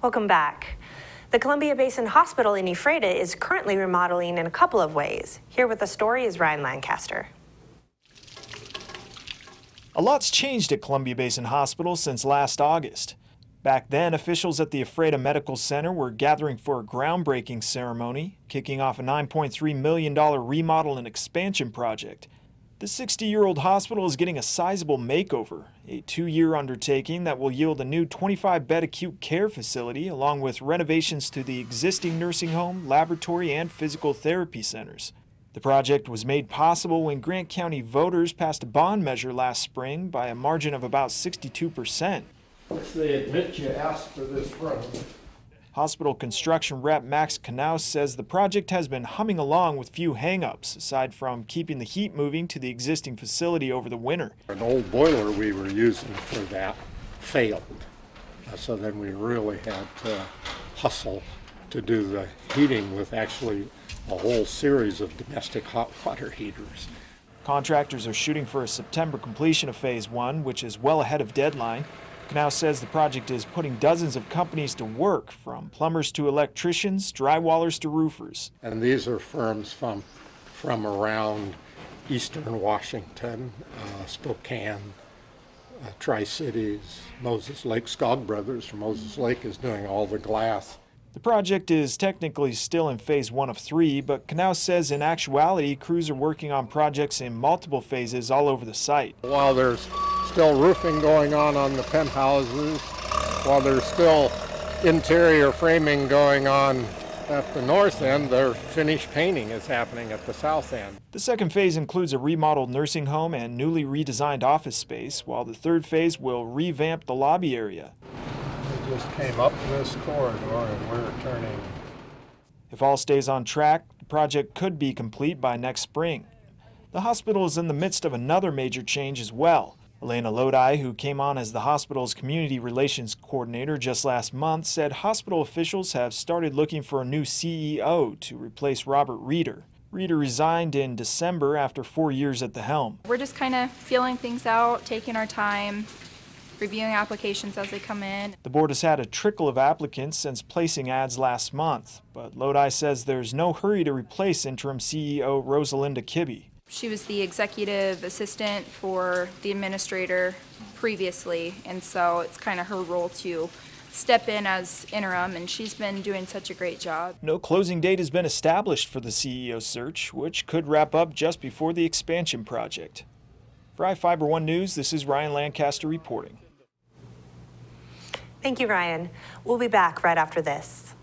Welcome back. The Columbia Basin Hospital in Ephrata is currently remodeling in a couple of ways. Here with the story is Ryan Lancaster. A lot's changed at Columbia Basin Hospital since last August. Back then, officials at the Ephrata Medical Center were gathering for a groundbreaking ceremony, kicking off a $9.3 million remodel and expansion project. The 60-year-old hospital is getting a sizable makeover, a 2-year undertaking that will yield a new 25-bed acute care facility along with renovations to the existing nursing home, laboratory, and physical therapy centers. The project was made possible when Grant County voters passed a bond measure last spring by a margin of about 62%. If they admit you asked for this room. Hospital construction rep Max Knaus says the project has been humming along with few hang-ups, aside from keeping the heat moving to the existing facility over the winter. An old boiler we were using for that failed, so then we really had to hustle to do the heating with actually a whole series of domestic hot water heaters. Contractors are shooting for a September completion of Phase 1, which is well ahead of deadline. Knaus says the project is putting dozens of companies to work, from plumbers to electricians, drywallers to roofers. And these are firms from around eastern Washington, Spokane, Tri-Cities, Moses Lake. Skog Brothers from Moses Lake is doing all the glass. The project is technically still in Phase 1 of 3, but Knaus says in actuality crews are working on projects in multiple phases all over the site. While there's still roofing going on the penthouses, while there's still interior framing going on at the north end, their finished painting is happening at the south end. The second phase includes a remodeled nursing home and newly redesigned office space, while the third phase will revamp the lobby area. We just came up this corridor and we're turning. If all stays on track, the project could be complete by next spring. The hospital is in the midst of another major change as well. Elena Lodi, who came on as the hospital's community relations coordinator just last month, said hospital officials have started looking for a new CEO to replace Robert Reeder. Reeder resigned in December after 4 years at the helm. We're just kind of feeling things out, taking our time, reviewing applications as they come in. The board has had a trickle of applicants since placing ads last month, but Lodi says there's no hurry to replace interim CEO Rosalinda Kibbe. She was the executive assistant for the administrator previously, and so it's kind of her role to step in as interim, and she's been doing such a great job. No closing date has been established for the CEO search, which could wrap up just before the expansion project. For iFIBER 1 News, this is Ryan Lancaster reporting. Thank you, Ryan. We'll be back right after this.